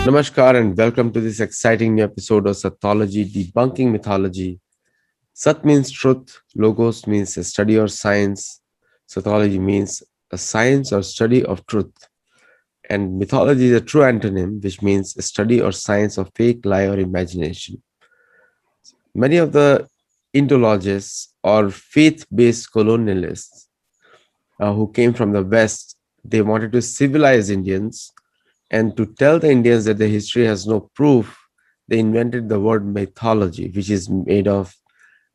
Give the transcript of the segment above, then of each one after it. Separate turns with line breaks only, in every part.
Namaskar and welcome to this exciting new episode of Sathology Debunking Mythology. Sat means truth, Logos means a study or science, Sathology means a science or study of truth, and mythology is a true antonym, which means a study or science of fake, lie, or imagination. Many of the Indologists or faith based colonialists who came from the West, they wanted to civilize Indians. And to tell the Indians that the history has no proof, they invented the word mythology, which is made of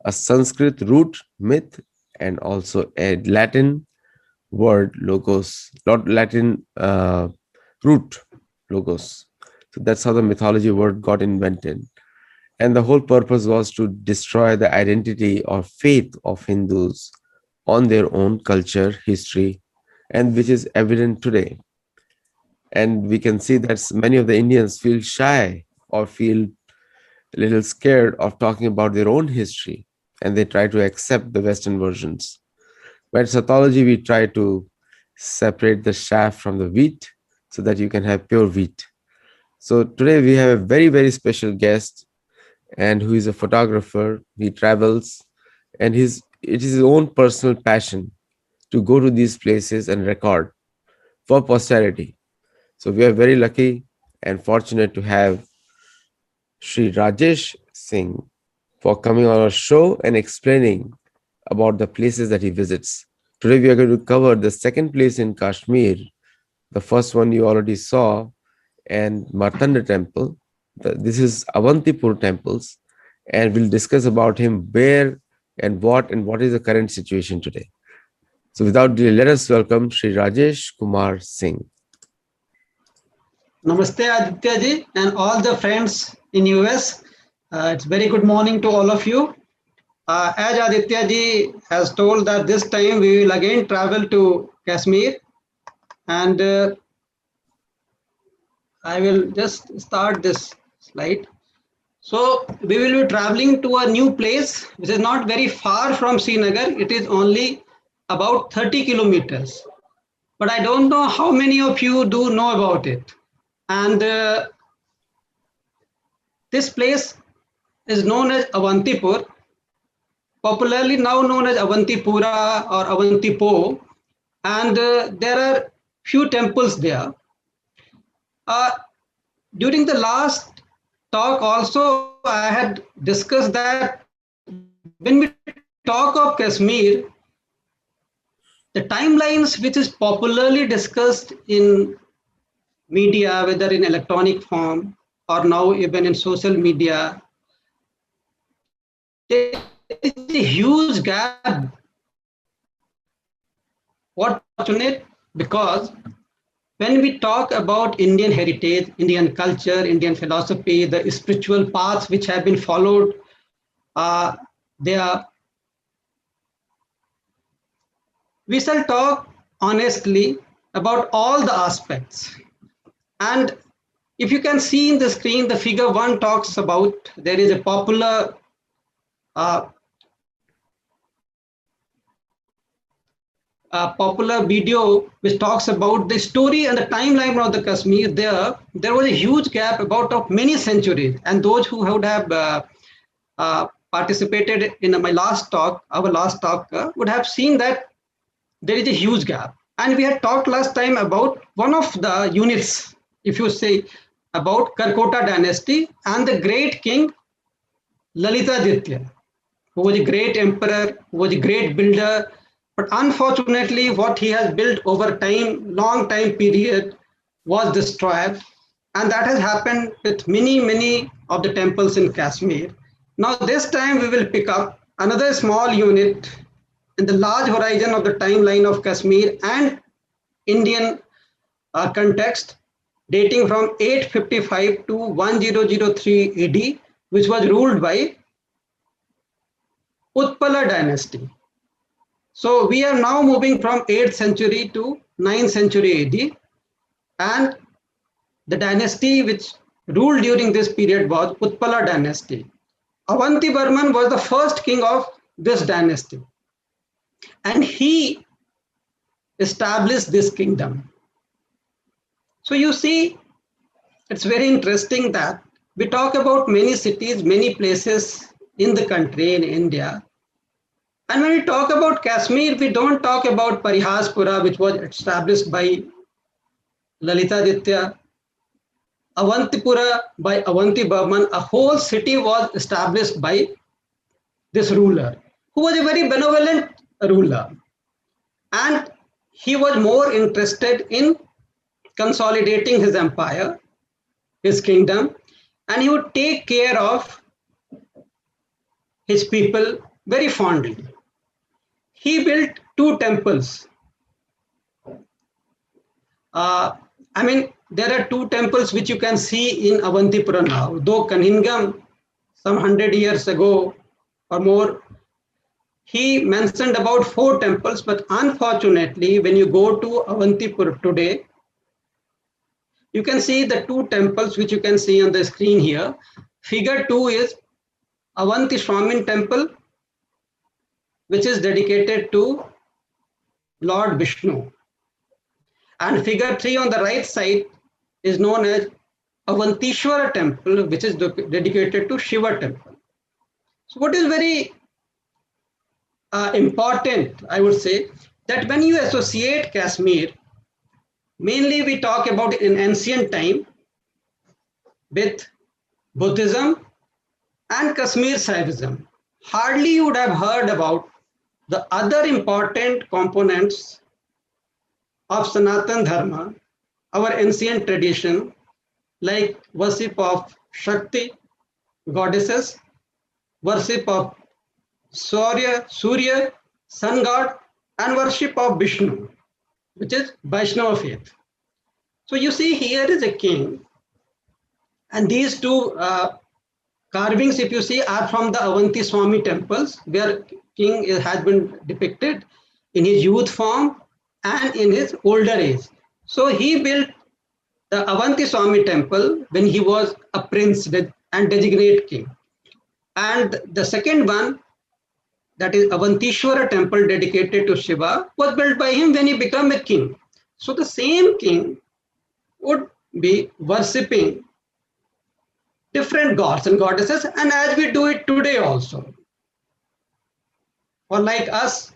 a Sanskrit root, myth, and also a Latin word, logos, not Latin root, logos. So that's how the mythology word got invented. And the whole purpose was to destroy the identity or faith of Hindus on their own culture, history, and which is evident today. And we can see that many of the Indians feel shy or feel a little scared of talking about their own history, and they try to accept the Western versions. But in Sathology, we try to separate the chaff from the wheat so that you can have pure wheat. So today we have a very, very special guest, and who is a photographer. He travels, and it is his own personal passion to go to these places and record for posterity. So we are very lucky and fortunate to have Sri Rajesh Singh for coming on our show and explaining about the places that he visits. Today we are going to cover the second place in Kashmir, the first one you already saw, and Martanda Temple. This is Avantipur temples, and we'll discuss about him where and what is the current situation today. So without delay, let us welcome Sri Rajesh Kumar Singh.
Namaste Aditya ji and all the friends in US. It's very good morning to all of you. As Aditya ji has told that this time we will again travel to Kashmir, and I will just start this slide. So we will be traveling to a new place which is not very far from Srinagar. It is only about 30 kilometers. But I don't know how many of you do know about it. And this place is known as Avantipur, popularly now known as Avantipura or Avantipo, and there are few temples there. During the last talk also I had discussed that when we talk of Kashmir, the timelines which is popularly discussed in media, whether in electronic form or now even in social media, there is a huge gap. What fortunate, because when we talk about Indian heritage, Indian culture, Indian philosophy, the spiritual paths which have been followed, there we shall talk honestly about all the aspects. And if you can see in the screen, the figure 1 talks about there is a popular popular video which talks about the story and the timeline of the Kashmir. There was a huge gap about of many centuries, and those who would have participated in my last talk, our last talk, would have seen that there is a huge gap. And we had talked last time about one of the units, if you say, about Karkota dynasty and the great king Lalitaditya, who was a great emperor, who was a great builder. But unfortunately, what he has built over time, long time period, was destroyed. And that has happened with many of the temples in Kashmir. Now, this time we will pick up another small unit in the large horizon of the timeline of Kashmir and Indian context, dating from 855 to 1003 AD, which was ruled by Utpala dynasty. So we are now moving from 8th century to 9th century AD, and the dynasty which ruled during this period was Utpala dynasty. Avantivarman was the first king of this dynasty, and he established this kingdom. So you see, It's very interesting that we talk about many cities, many places in the country, in India. And when we talk about Kashmir, we don't talk about Parihaspura, which was established by Lalitaditya, Avantipura by Avanti Burman. A whole city was established by this ruler, who was a very benevolent ruler. And he was more interested in consolidating his empire, his kingdom, and he would take care of his people very fondly. He built two temples. There are two temples which you can see in Avantipura now. Though Kanhingam, some 100 years ago or more, he mentioned about 4 temples, but unfortunately, when you go to Avantipur today, you can see the 2 temples which you can see on the screen here. Figure 2 is Avanti Swamin temple, which is dedicated to Lord Vishnu. And figure 3 on the right side is known as Avantishwara temple, which is dedicated to Shiva temple. So what is very important, I would say, that when you associate Kashmir, mainly we talk about in ancient time with Buddhism and Kashmir Saivism. Hardly you would have heard about the other important components of Sanatan Dharma, our ancient tradition, like worship of Shakti, goddesses, worship of Surya, sun god, and worship of Vishnu, which is Vaishnava faith. So you see here is a king, and these two carvings, if you see, are from the Avanti Swami temples, where king has been depicted in his youth form and in his older age. So he built the Avanti Swami temple when he was a prince and designate king. And the second one, that is Avantishwara temple dedicated to Shiva, was built by him when he became a king. So the same king would be worshipping different gods and goddesses, and as we do it today also. Or like us,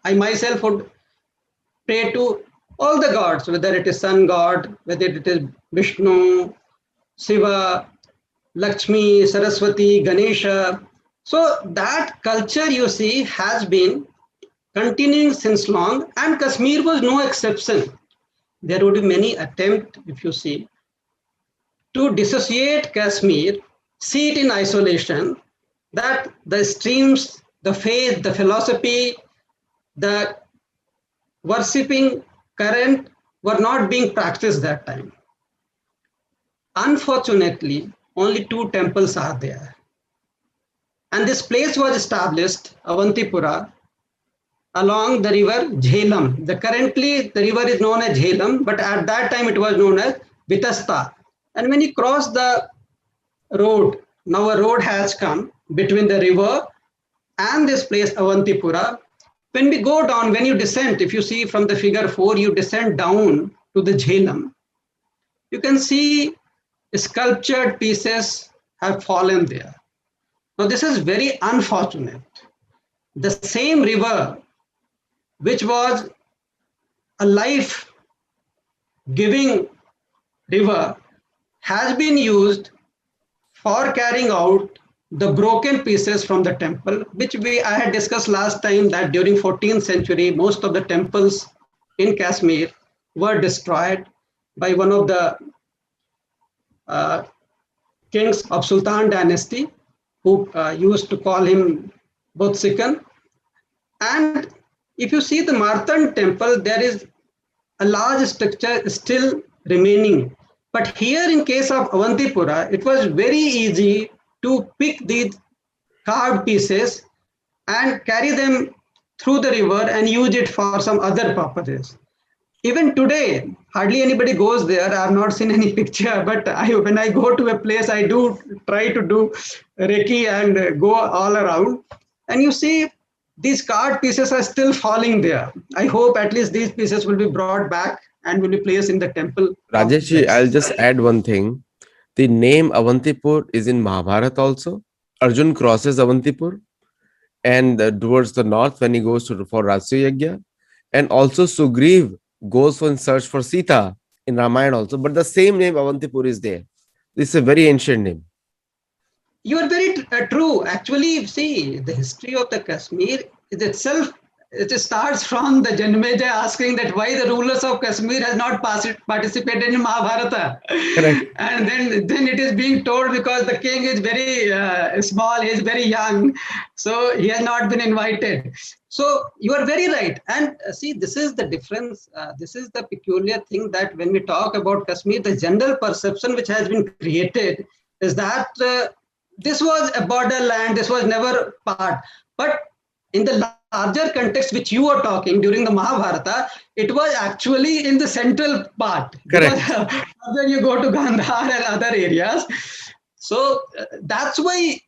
I myself would pray to all the gods, whether it is sun god, whether it is Vishnu, Shiva, Lakshmi, Saraswati, Ganesha. So that culture, you see, has been continuing since long, and Kashmir was no exception. There would be many attempts, if you see, to dissociate Kashmir, see it in isolation, that the streams, the faith, the philosophy, the worshipping current were not being practiced that time. Unfortunately, only 2 temples are there. And this place was established, Avantipura, along the river Jhelum. Currently, the river is known as Jhelum, but at that time it was known as Vitasta. And when you cross the road, now a road has come between the river and this place, Avantipura. When we go down, when you descend, if you see from the figure 4, you descend down to the Jhelum, you can see sculptured pieces have fallen there. Now, this is very unfortunate. The same river, which was a life-giving river, has been used for carrying out the broken pieces from the temple, which I had discussed last time, that during 14th century, most of the temples in Kashmir were destroyed by one of the kings of Sultan dynasty, who used to call him Butsikhan. And if you see the Martan temple, there is a large structure still remaining. But here in case of Avantipura, it was very easy to pick these carved pieces and carry them through the river and use it for some other purposes. Even today, hardly anybody goes there. I have not seen any picture, but when I go to a place, I do try to do Reiki and go all around. And you see, these carved pieces are still falling there. I hope at least these pieces will be brought back and will be placed in the temple.
Rajesh, I'll just add one thing. The name Avantipur is in Mahabharata also. Arjun crosses Avantipur and towards the north when he goes for Rasya Yagya. And also Sugriv goes in search for Sita in Ramayana also. But the same name Avantipur is there. This is a very ancient name.
You are very true. Actually, see, the history of the Kashmir is itself, it starts from the Janmeja asking that why the rulers of Kashmir has not participated in Mahabharata.
Correct.
And then it is being told because the king is very small, he is very young, so he has not been invited. So you are very right. And see, this is the difference. This is the peculiar thing that when we talk about Kashmir, the general perception which has been created is that this was a borderland, this was never part. But in the larger context which you were talking during the Mahabharata, it was actually in the central part.
Correct.
Because then you go to Gandhar and other areas. So that's why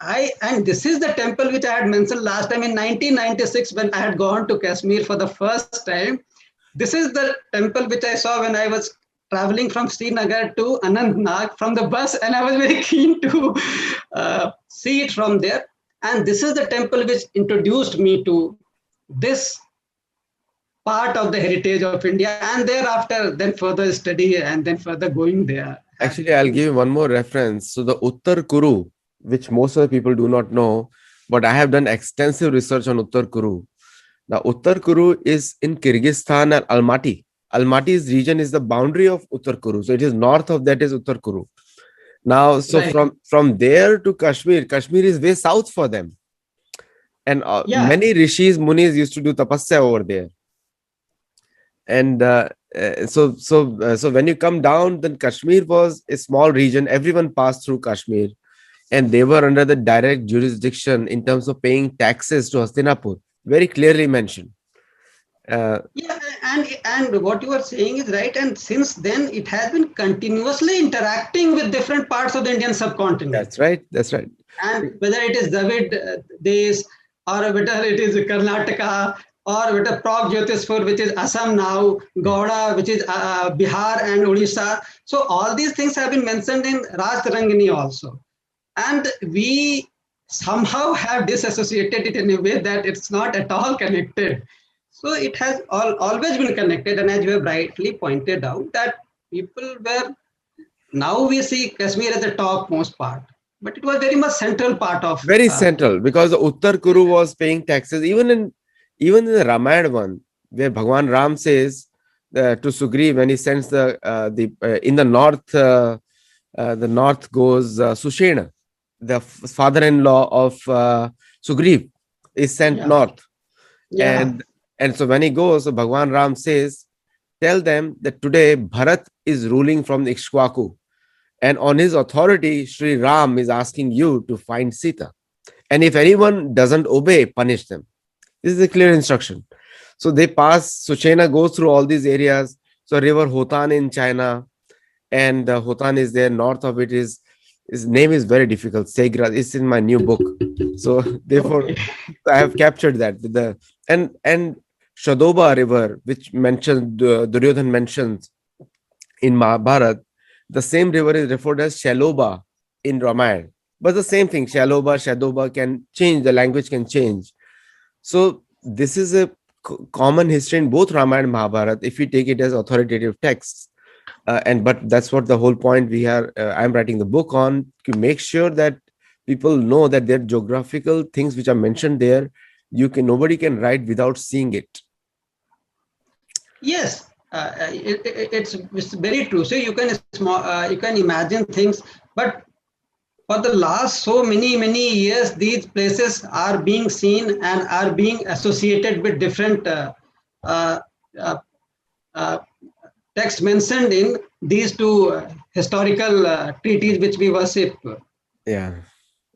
and this is the temple which I had mentioned last time in 1996 when I had gone to Kashmir for the first time. This is the temple which I saw when I was traveling from Srinagar to Anantnag from the bus, and I was very keen to see it from there. And this is the temple which introduced me to this part of the heritage of India, and thereafter, then further study and then further going there.
Actually, I'll give you one more reference. So the Uttar Kuru, which most of the people do not know, but I have done extensive research on Uttar Kuru. Now, Uttar Kuru is in Kyrgyzstan and Almaty. Almaty's region is the boundary of Uttar Kuru. So it is north of that is Uttar Kuru. Now, so
Right.
from there to Kashmir, Kashmir is way south for them. And many rishis, munis used to do tapasya over there. And so when you come down, then Kashmir was a small region. Everyone passed through Kashmir, and they were under the direct jurisdiction in terms of paying taxes to Hastinapur. Very clearly mentioned.
Yeah, and what you are saying is right. And since then, it has been continuously interacting with different parts of the Indian subcontinent.
That's right. That's right.
And whether it is Dravid Desh, or whether it is Karnataka, or whether Prag Jyotisphur, which is Assam now, Gauda, which is Bihar and Odisha. So all these things have been mentioned in Raj Tarangini also. And we somehow have disassociated it in a way that it's not at all connected. So it has always been connected. And as you have rightly pointed out, that people were, now we see Kashmir as the topmost part. But it was very much central part of.
Very central, because the Uttar Kuru was paying taxes. Even in the Ramayana one, where Bhagwan Ram says to Sugriv when he sends in the north goes Sushena, the father-in-law of Sugriv, is sent north.
Yeah.
And so when he goes, so Bhagwan Ram says, tell them that today Bharat is ruling from the Ikshwaku. And on his authority, Sri Ram is asking you to find Sita. And if anyone doesn't obey, punish them. This is a clear instruction. So they pass, Sushena goes through all these areas. So river Hotan in China, and Hotan is there. North of it is, his name is very difficult. Segra, it's in my new book. So therefore, I have captured that. And Shadoba river, which Duryodhan mentions in Mahabharata, the same river is referred as Shaloba in Ramayana. But the same thing, Shaloba, Shadoba can change, the language can change. So this is a common history in both Ramayana and Mahabharata if we take it as authoritative texts. But that's what the whole point I'm writing the book on, to make sure that people know that there are geographical things which are mentioned there. Nobody can write without seeing it.
Yes, it's very true. So you can imagine things, but for the last so many years, these places are being seen and are being associated with different texts mentioned in these two historical treaties which we worship.
Yeah.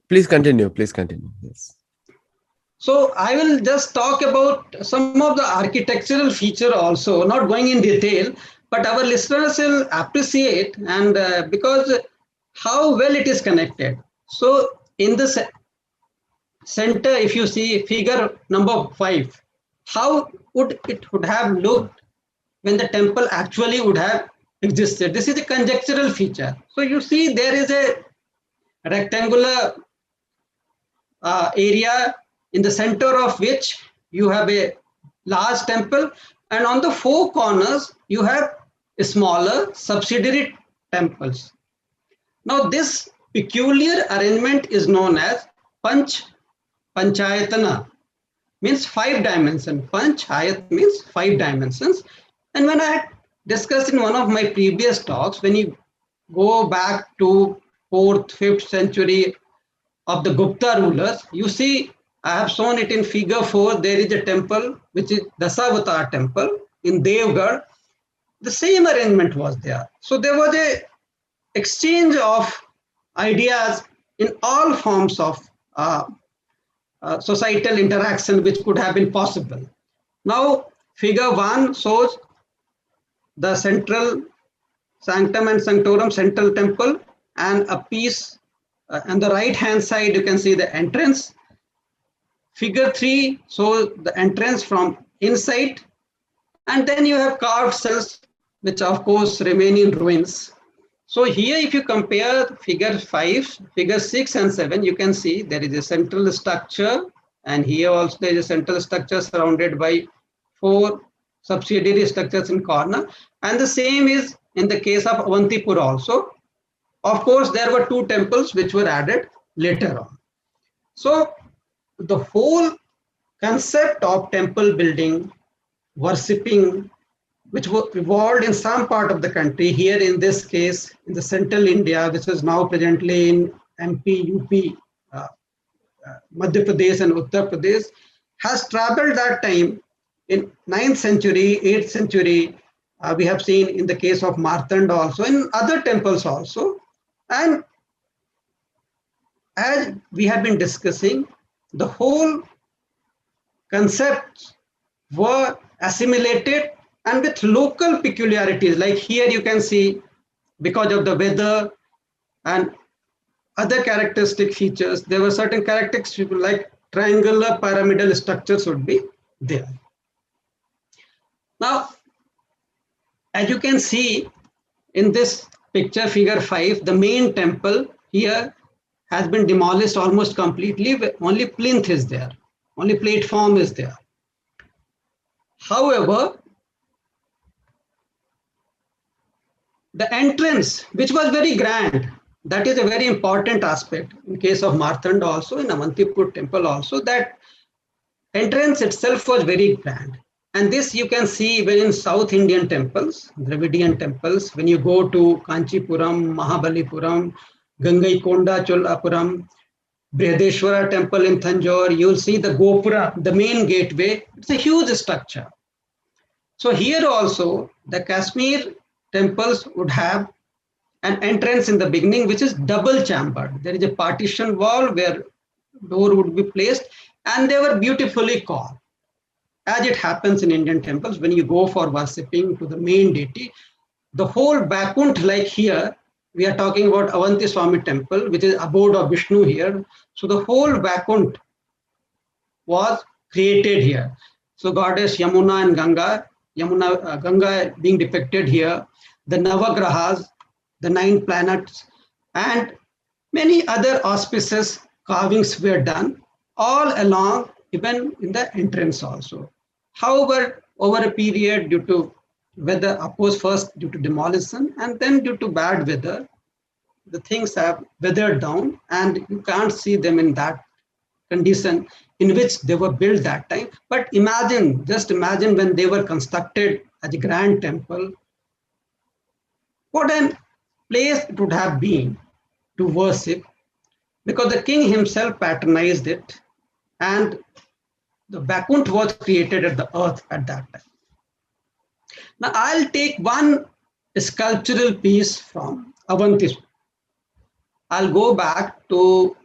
Please continue. Yes.
So I will just talk about some of the architectural feature also, not going in detail, but our listeners will appreciate, and because how well it is connected. So in the center, if you see figure number 5, how would it have looked when the temple actually would have existed. This is a conjectural feature. So you see there is a rectangular area in the center of which you have a large temple, and on the four corners you have smaller subsidiary temples. Now this peculiar arrangement is known as Panchayatana, means 5 dimensions. Panchayat means 5 dimensions. And when I had discussed in one of my previous talks, when you go back to 4th, 5th century of the Gupta rulers, you see, I have shown it in figure 4, there is a temple, which is Dasavatar temple in Devgarh. The same arrangement was there. So there was a exchange of ideas in all forms of societal interaction which could have been possible. Now, figure 1 shows the central sanctum and sanctorum, central temple, and a piece on the right hand side you can see the entrance. Figure 3 shows the entrance from inside, and then you have carved cells which of course remain in ruins. So here if you compare figure 5, figure 6 and 7, you can see there is a central structure, and here also there is a central structure surrounded by 4 subsidiary structures in corner, and the same is in the case of Avantipur also. Of course, there were 2 temples which were added later on. So the whole concept of temple building, worshipping, which evolved in some part of the country, here in this case in the central India, which is now presently in MP, UP, Madhya Pradesh and Uttar Pradesh, has traveled that time in 9th century, 8th century. We have seen in the case of Martanda also, in other temples also. And as we have been discussing, the whole concepts were assimilated and with local peculiarities. Like here you can see, because of the weather and other characteristic features, there were certain characteristics like triangular pyramidal structures would be there. Now, as you can see in this picture, figure 5, the main temple here has been demolished almost completely. Only plinth is there, only platform is there. However, the entrance, which was very grand, that is a very important aspect in case of Martanda also, in Avantipur temple also, that entrance itself was very grand. And this you can see even in South Indian temples, Dravidian temples. When you go to Kanchipuram, Mahabalipuram, Gangaikonda Cholapuram, Brihadeshwara temple in Tanjore, you'll see the Gopura, the main gateway. It's a huge structure. So here also, the Kashmir temples would have an entrance in the beginning, which is double chambered. There is a partition wall where door would be placed, and they were beautifully carved. As it happens in Indian temples, when you go for worshipping to the main deity, the whole Vaikuntha, like here, we are talking about Avanti Swami temple, which is abode of Vishnu here. So the whole Vaikuntha was created here. So goddess Yamuna and Ganga, Ganga being depicted here, the Navagrahas, the 9 planets, and many other auspicious carvings were done all along, even in the entrance also. However, over a period due to weather, of course, first due to demolition and then due to bad weather, the things have weathered down and you can't see them in that condition in which they were built that time. But imagine, just imagine when they were constructed as a grand temple, what a place it would have been to worship, because the king himself patronized it, and the Vaikuntha was created at the earth at that time. Now I'll take one sculptural piece from Avanti. I'll go back to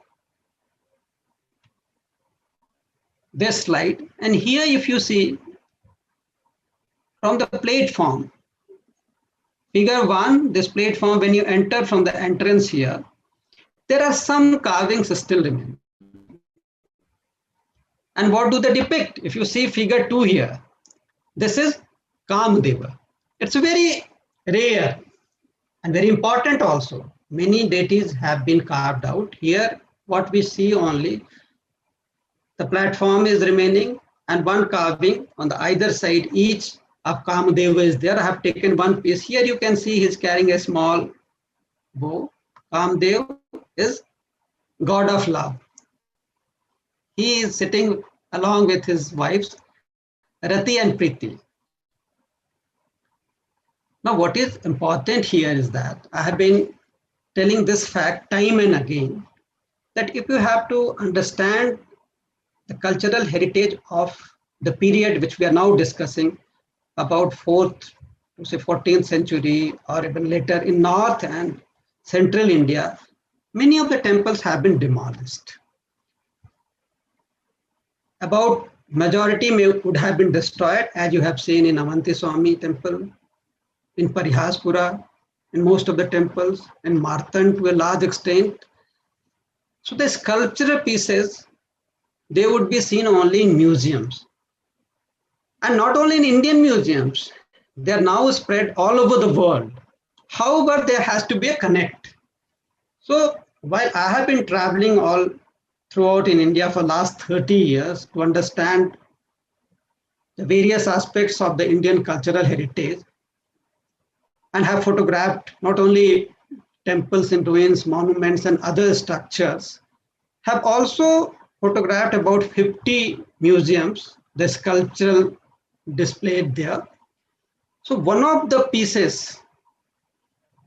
this slide, and here if you see from the platform, figure 1, this platform, when you enter from the entrance here, there are some carvings still remaining. And what do they depict? If you see figure 2 here, this is Kamadeva. It's very rare and very important also. Many deities have been carved out. Here, what we see only, the platform is remaining and one carving on the either side, each of Kamadeva is there. I have taken one piece. Here you can see he's carrying a small bow. Kamdev is god of love. He is sitting along with his wives, Rati and Priti. Now, what is important here is that I have been telling this fact time and again, that if you have to understand the cultural heritage of the period which we are now discussing, about 4th to say 14th century or even later in North and Central India, many of the temples have been demolished. About majority would have been destroyed, as you have seen in Avanti Swami temple, in Parihaspura, in most of the temples, in Martan to a large extent. So the sculptural pieces, they would be seen only in museums. And not only in Indian museums, they are now spread all over the world. However, there has to be a connect. So while I have been traveling all throughout in India for last 30 years to understand the various aspects of the Indian cultural heritage, and have photographed not only temples in ruins, monuments, and other structures, have also photographed about 50 museums, the sculptural displayed there. So one of the pieces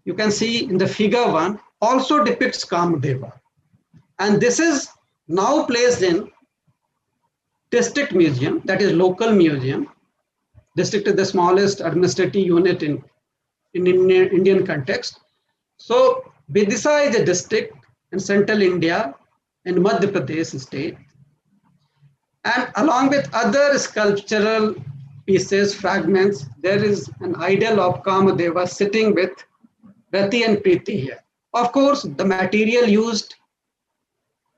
you can see in the figure 1 also depicts Kamadeva. And this is now placed in district museum, that is local museum. District is the smallest administrative unit in Indian context. So Vidisha is a district in central India in Madhya Pradesh state. And along with other sculptural pieces, fragments, there is an idol of Kamadeva sitting with Rati and Priti here. Of course, the material used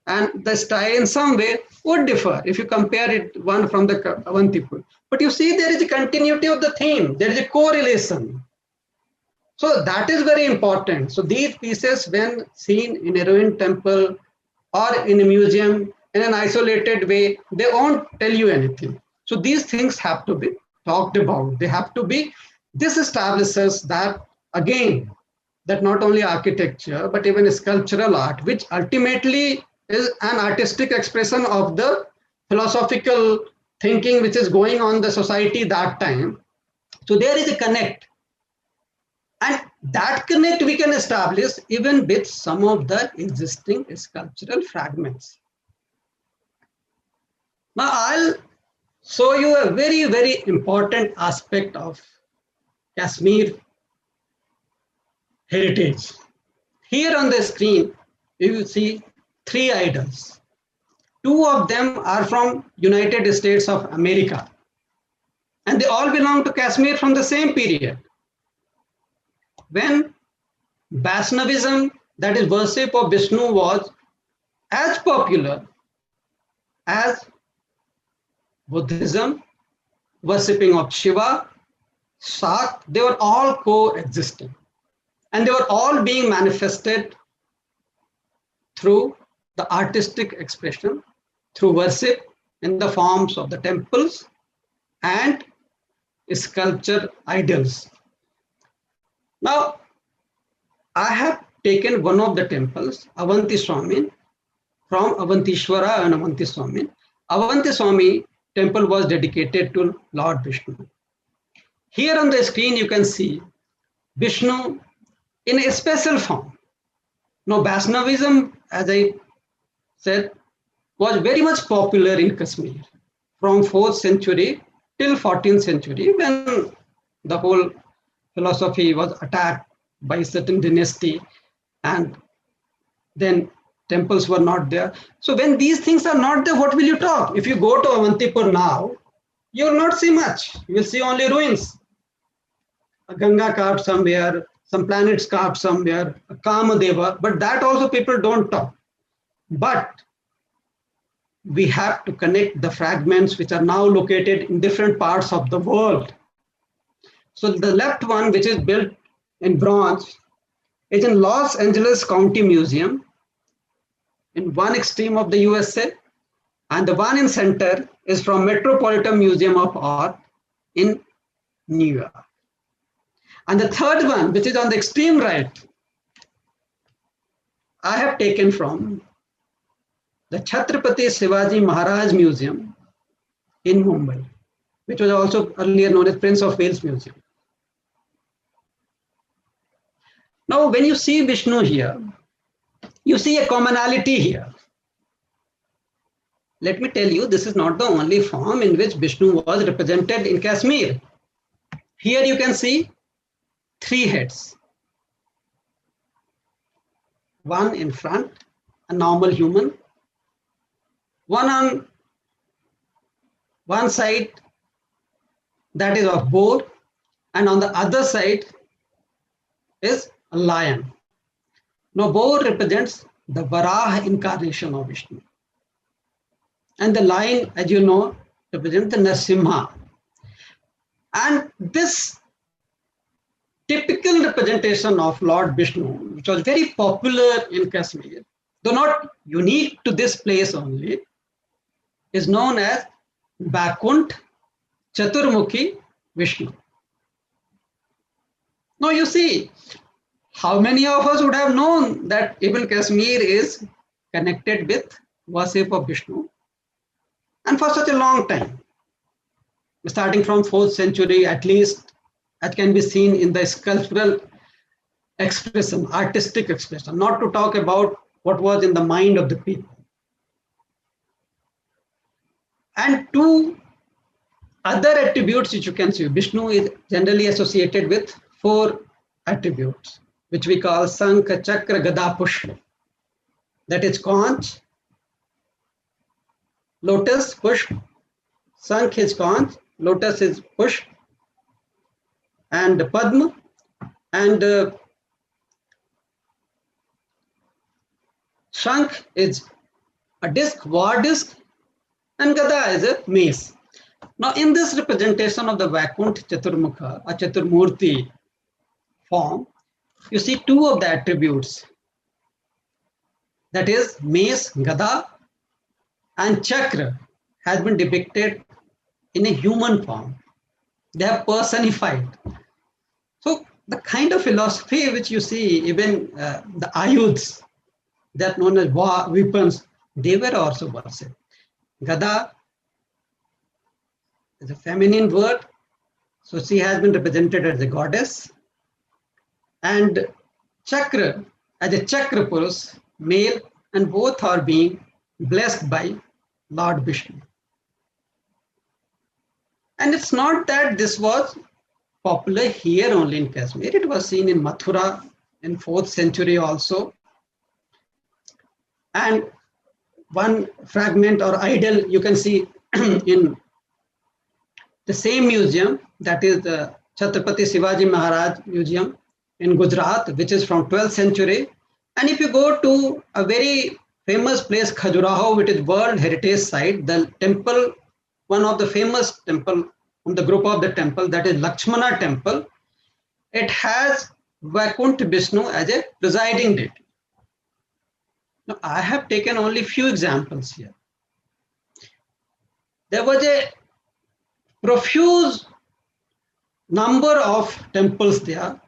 and the style in some way would differ if you compare it one from the Avantipur. But you see there is a continuity of the theme, there is a correlation. So that is very important. So these pieces, when seen in a ruined temple or in a museum in an isolated way, they won't tell you anything. So these things have to be talked about. They have to be, this establishes that again, that not only architecture, but even sculptural art, which ultimately is an artistic expression of the philosophical thinking which is going on the society that time. So there is a connect. And that connect we can establish even with some of the existing sculptural fragments. Now I'll show you a very, very important aspect of Kashmir heritage. Here on the screen, you will see 3 idols. 2 of them are from United States of America. And they all belong to Kashmir from the same period. When Vaishnavism, that is worship of Vishnu, was as popular as Buddhism, worshipping of Shiva, Shakt, they were all coexisting. And they were all being manifested through the artistic expression, through worship in the forms of the temples and sculpture idols. Now, I have taken one of the temples, Avanti Swami, from Avantishwara and Avanti Swami. Avanti Swami temple was dedicated to Lord Vishnu. Here on the screen, you can see Vishnu in a special form. Now, Vaishnavism, as I said, was very much popular in Kashmir from 4th century till 14th century, when the whole philosophy was attacked by certain dynasty, and then temples were not there. So when these things are not there, what will you talk? If you go to Avantipur now, you will not see much. You will see only ruins. A Ganga carved somewhere, some planets carved somewhere, a Kamadeva, but that also people don't talk. But we have to connect the fragments which are now located in different parts of the world. So the left one, which is built in bronze, is in Los Angeles County Museum in one extreme of the USA, and the one in center is from Metropolitan Museum of Art in New York. And the third one, which is on the extreme right, I have taken from the Chhatrapati Shivaji Maharaj Museum in Mumbai, which was also earlier known as Prince of Wales Museum. Now, when you see Vishnu here, you see a commonality here. Let me tell you, this is not the only form in which Vishnu was represented in Kashmir. Here you can see three heads. One in front, a normal human. One on one side, that is of boar, and on the other side is a lion. Now, boar represents the Varaha incarnation of Vishnu. And the lion, as you know, represents the Narasimha. And this typical representation of Lord Vishnu, which was very popular in Kashmir, though not unique to this place only, is known as Vaikuntha Chaturmukhi Vishnu. Now you see, how many of us would have known that even Kashmir is connected with worship of Vishnu? And for such a long time, starting from 4th century at least, that can be seen in the sculptural expression, artistic expression, not to talk about what was in the mind of the people. And two other attributes which you can see, Vishnu is generally associated with 4 attributes, which we call Sankha, Chakra, Gada, Pushpa. That is conch, lotus, Pushpa. Sankh is conch, lotus is Pushpa, and Padma, and Shankh is a disc, war disc, and Gada is a mace. Now, in this representation of the Vaikuntha Chaturmukha, a Chaturmurti form, you see 2 of the attributes. That is, mace, Gada, and Chakra has been depicted in a human form. They are personified. So, the kind of philosophy which you see, even the ayuds, that known as war weapons, they were also worshipped. Gada is a feminine word, so she has been represented as a goddess. And Chakra as a Chakra Purus, male, and both are being blessed by Lord Vishnu. And it's not that this was popular here only in Kashmir, it was seen in Mathura in 4th century also. And one fragment or idol you can see in the same museum, that is the Chhatrapati Shivaji Maharaj Museum in Gujarat, which is from 12th century. And if you go to a very famous place, Khajuraho, which is World Heritage Site, the temple, one of the famous temple from the group of the temple, that is Lakshmana Temple, it has Vaikuntha Vishnu as a presiding deity. Now, I have taken only few examples here. There was a profuse number of temples there.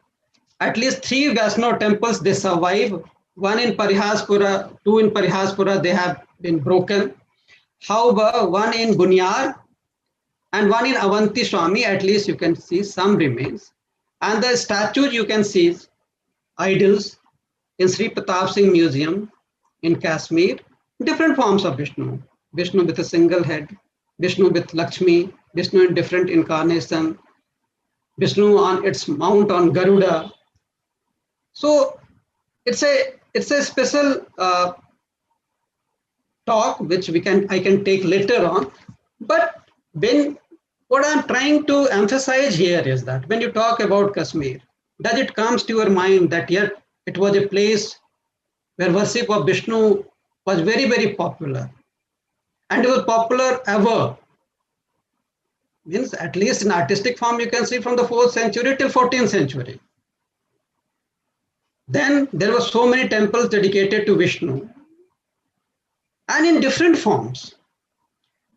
At least 3 Vaishnava temples, they survive. One in Parihaspura, 2 in Parihaspura, they have been broken. However, one in Bunyar and one in Avanti Swami, at least you can see some remains. And the statues you can see, idols in Sri Pratap Singh Museum in Kashmir, different forms of Vishnu. Vishnu with a single head, Vishnu with Lakshmi, Vishnu in different incarnation, Vishnu on its mount on Garuda. So it's a special talk which I can take later on. But what I'm trying to emphasize here is that when you talk about Kashmir, does it comes to your mind that yet it was a place where worship of Vishnu was very, very popular, and it was popular ever. Means at least in artistic form you can see from the 4th century till 14th century. Then there were so many temples dedicated to Vishnu and in different forms.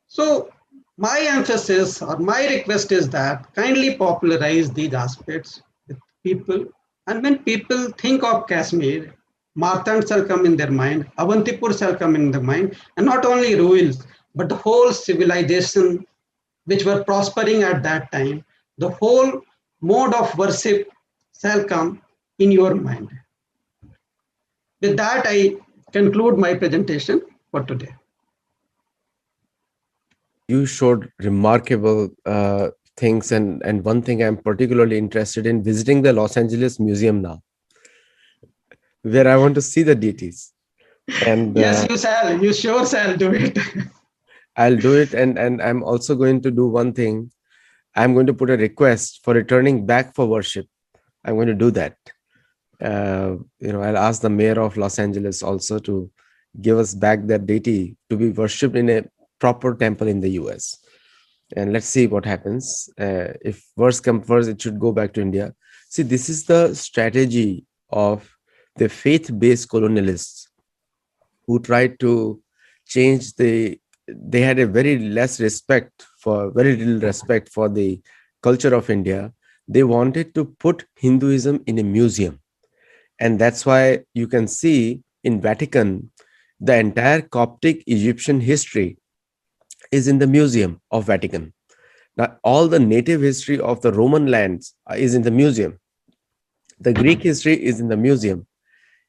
So my emphasis or my request is that kindly popularize these aspects with people. And when people think of Kashmir, Martand shall come in their mind, Avantipur shall come in their mind, and not only ruins, but the whole civilization which were prospering at that time, the whole mode of worship shall come in your mind. With that, I conclude my presentation for today.
You showed remarkable things, and one thing I'm particularly interested in visiting the Los Angeles Museum now, where I want to see the deities. And
Yes, you sure shall do it.
I'll do it. And I'm also going to do one thing. I'm going to put a request for returning back for worship. I'm going to do that. I'll ask the mayor of Los Angeles also to give us back that deity to be worshipped in a proper temple in the US. And let's see what happens. If worse comes worse, it should go back to India. See, this is the strategy of the faith-based colonialists who tried to change they had a very little respect for the culture of India. They wanted to put Hinduism in a museum. And that's why you can see in Vatican, the entire Coptic Egyptian history is in the Museum of Vatican. Now, all the native history of the Roman lands is in the museum. The Greek history is in the museum.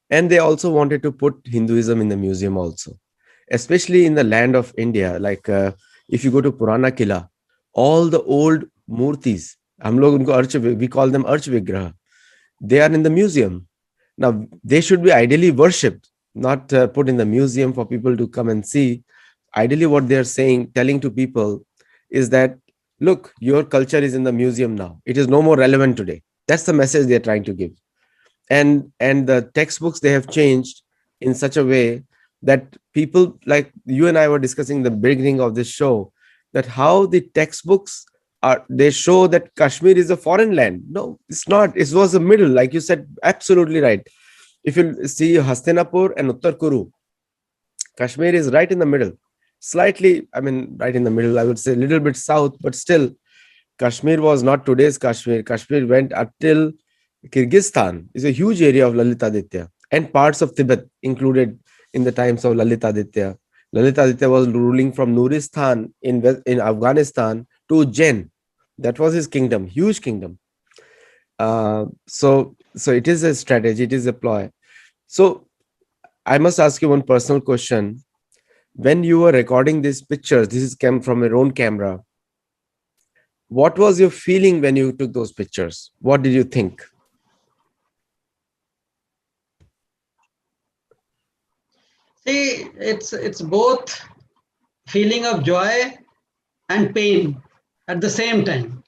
And they also wanted to put Hinduism in the museum also, especially in the land of India. Like if you go to Purana Kila, all the old murtis, we call them Arch Vigraha, they are in the museum. Now, they should be ideally worshipped, not put in the museum for people to come and see. Ideally, what they're telling to people is that, look, your culture is in the museum now. It is no more relevant today. That's the message they're trying to give. And the textbooks they have changed in such a way that people like you and I were discussing the beginning of this show, that how the textbooks they show that Kashmir is a foreign land. No, it's not. It was the middle, like you said, absolutely right. If you see Hastinapur and Uttar Kuru, Kashmir is right in the middle. Slightly, right in the middle, I would say a little bit south, but still, Kashmir was not today's Kashmir. Kashmir went until Kyrgyzstan. Is a huge area of Lalitaditya, and parts of Tibet included in the times of Lalitaditya. Lalitaditya was ruling from Nuristan in Afghanistan to Ujjain. That was his kingdom, huge kingdom. So it is a strategy, it is a ploy. So I must ask you one personal question. When you were recording these pictures, this is came from your own camera. What was your feeling when you took those pictures? What did you think?
See, it's both feeling of joy and pain at the same time.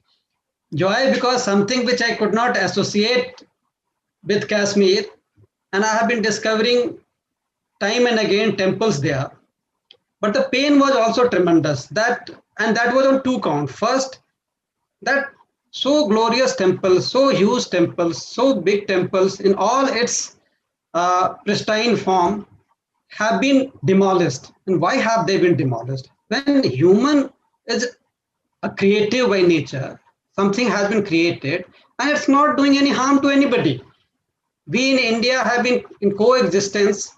Joy because something which I could not associate with Kashmir, and I have been discovering time and again temples there. But the pain was also tremendous. That was on two counts. First, that so glorious temples, so huge temples, so big temples in all its pristine form have been demolished. And why have they been demolished? When human is a creative by nature, something has been created and it's not doing any harm to anybody. We in India have been in coexistence,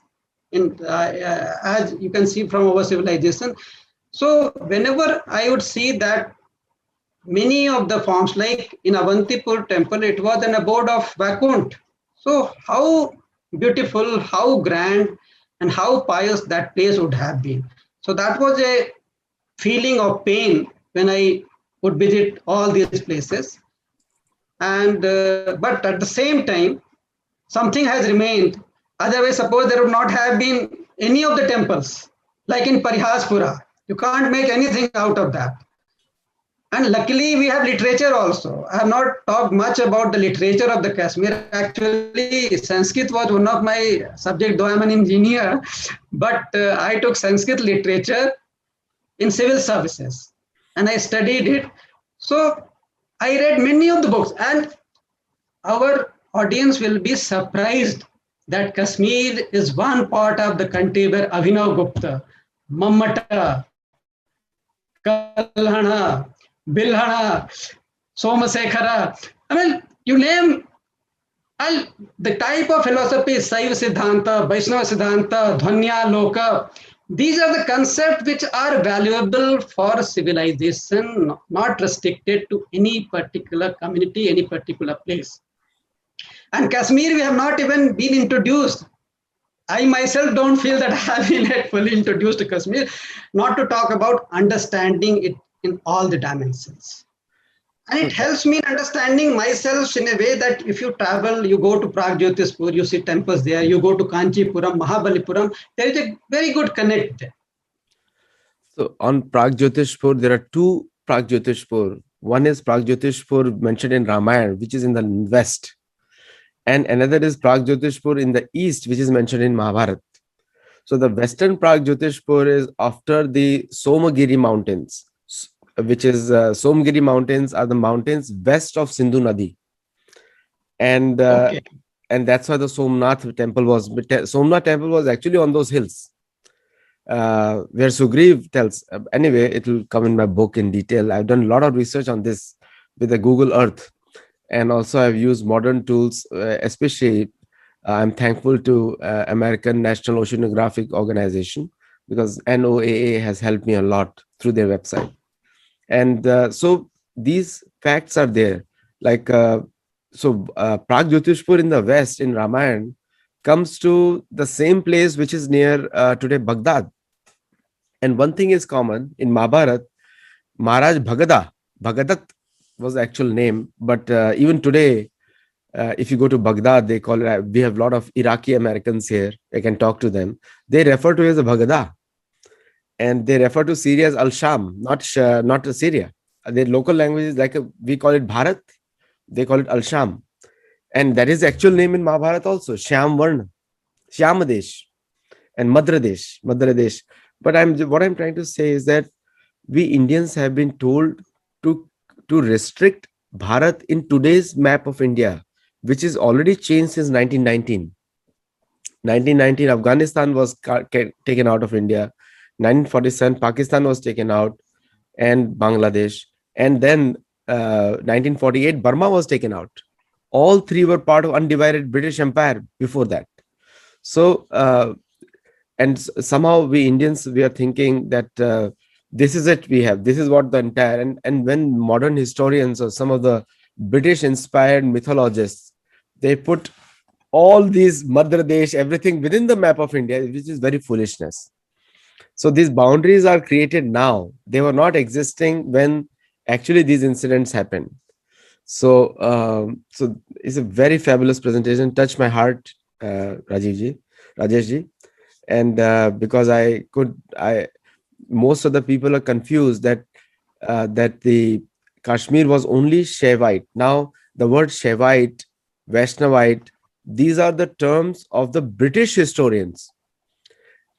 as you can see from our civilization. So whenever I would see that many of the forms, like in Avantipur temple, it was an abode of Vaikunt. So how beautiful, how grand, and how pious that place would have been. So that was a feeling of pain when I would visit all these places. And but at the same time, something has remained. Otherwise, suppose there would not have been any of the temples, like in Parihaspura. You can't make anything out of that. And luckily, we have literature also. I have not talked much about the literature of the Kashmir. Actually, Sanskrit was one of my subjects, though I'm an engineer. But I took Sanskrit literature in civil services. And I studied it. So I read many of the books, and our audience will be surprised that Kashmir is one part of the country where Abhinav Gupta, Mammata, Kalhana, Bilhana, Somasekhara, I mean, you name and the type of philosophy, Saiva Siddhanta, Vaishnava Siddhanta, Dhvanya, Loka, these are the concepts which are valuable for civilization, not restricted to any particular community, any particular place. And Kashmir, we have not even been introduced. I myself don't feel that I have been yet fully introduced to Kashmir, not to talk about understanding it in all the dimensions. And it helps me in understanding myself in a way that if you travel, you go to Pragjyotispur, you see temples there, you go to Kanchipuram, Mahabalipuram, there is a very good connect there.
So on Pragjyotishpur, there are two Pragjyotishpur. One is Pragjyotishpur mentioned in Ramayana, which is in the west, and another is Pragjyotishpur in the east, which is mentioned in Mahabharata. So the western Pragjyotishpur is after the Somagiri mountains, which is Somagiri mountains are the mountains west of Sindhu Nadi, and
Okay.
and that's why the Somnath temple was. Somnath temple was actually on those hills. Where Sugriv tells. Anyway, it will come in my book in detail. I've done a lot of research on this with the Google Earth, and also I've used modern tools, especially I'm thankful to American National Oceanographic Organization because NOAA has helped me a lot through their website. And so these facts are there. Like, Pragjyotishpur in the west in Ramayana comes to the same place which is near today Baghdad. And one thing is common in Mahabharat, Maharaj Bhagadat was the actual name, but even today, if you go to Baghdad, they call it, we have a lot of Iraqi Americans here, I can talk to them. They refer to it as a Bhagada. And they refer to Syria as Al Sham, not Syria. Their local language is like we call it Bharat, they call it Al Sham. And that is the actual name in Mahabharat also, Shyam Varna, Shyamadesh, and Madradesh. But what I'm trying to say is that we Indians have been told to restrict Bharat in today's map of India, which is already changed since 1919. 1919, Afghanistan was taken out of India. 1947, Pakistan was taken out, and Bangladesh. And then 1948, Burma was taken out. All three were part of undivided British Empire before that. So, and somehow we Indians, we are thinking that this is it, this is what the entire, and when modern historians or some of the British inspired mythologists, they put all these Madhya Desh, everything within the map of India, which is very foolishness. So these boundaries are created now. They were not existing when actually these incidents happened. So, so it's a very fabulous presentation. Touched my heart, Rajesh ji, and because most of the people are confused that the Kashmir was only Shaivite. Now the word Shaivite, Vaishnavite, these are the terms of the British historians.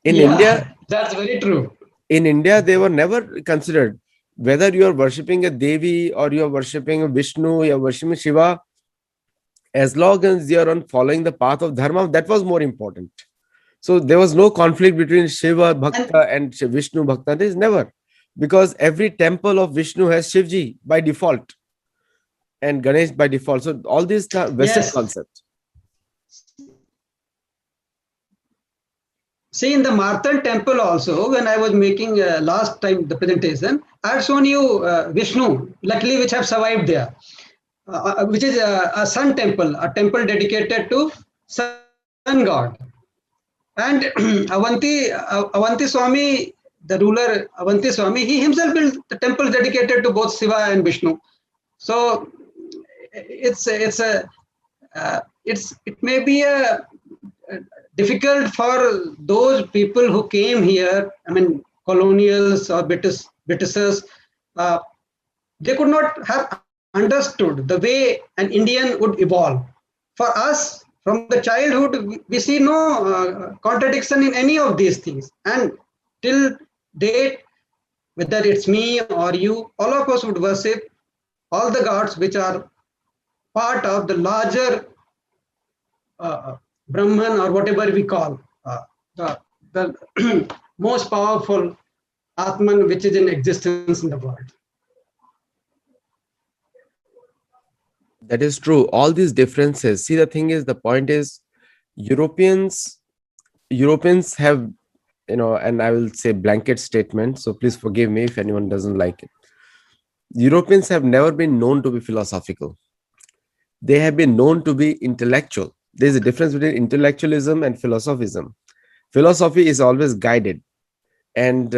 In India,
that's very true.
In India, they were never considered. Whether you are worshipping a Devi or you are worshipping a Vishnu, you are worshipping Shiva, as long as you are on following the path of Dharma, that was more important. So there was no conflict between Shiva Bhakta and Vishnu Bhakta. There is never. Because every temple of Vishnu has Shivji by default and Ganesh by default. So all these Western concepts.
See, in the Marthan temple also, when I was making last time the presentation, I had shown you Vishnu, luckily which have survived there, which is a sun temple, a temple dedicated to sun god. And Avanti Swami, the ruler Avanti Swami, he himself built the temple dedicated to both Shiva and Vishnu. So it may be a difficult for those people who came here, I mean, colonials or Britishers, they could not have understood the way an Indian would evolve. For us, from the childhood, we see no contradiction in any of these things. And till date, whether it's me or you, all of us would worship all the gods which are part of the larger Brahman, or whatever we call the most powerful Atman which is in existence in the world.
That is true. All these differences. See, the thing is, the point is, Europeans have, and I will say blanket statement. So please forgive me if anyone doesn't like it. Europeans have never been known to be philosophical. They have been known to be intellectual. There's a difference between intellectualism and philosophism. Philosophy is always guided, and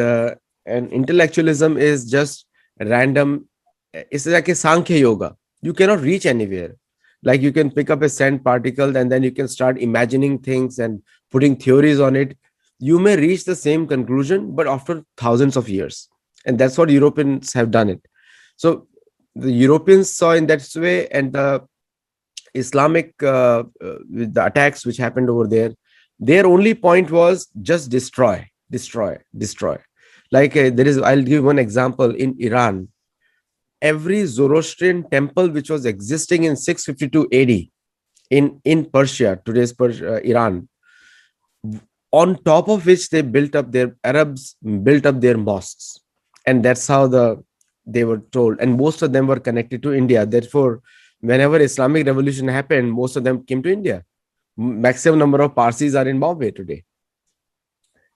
intellectualism is just random. It's like a Sankhya yoga. You cannot reach anywhere. Like you can pick up a sand particle and then you can start imagining things and putting theories on it. You may reach the same conclusion, but after thousands of years. And that's what Europeans have done it. So the Europeans saw in that way, and the Islamic with the attacks which happened over there, their only point was just destroy, destroy, destroy. Like I'll give one example. In Iran, every Zoroastrian temple which was existing in 652 AD in Persia, today's Iran, on top of which Arabs built up their mosques, and that's how they were told, and most of them were connected to India. Therefore, whenever Islamic revolution happened, most of them came to India. Maximum number of Parsis are in Bombay today.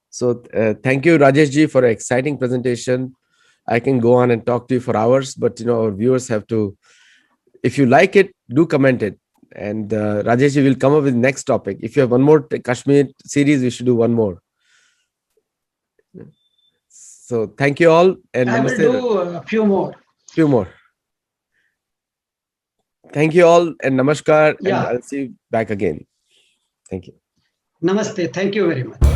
So thank you, Rajesh ji, for an exciting presentation. I can go on and talk to you for hours, but our viewers have to, if you like it, do comment it. And Rajesh ji will come up with next topic. If you have one more Kashmir series, we should do one more. So thank you all. And
I will do a few more.
Thank you all, and namaskar.
Yeah.
And I'll see you back again. Thank you.
Namaste. Thank you very much.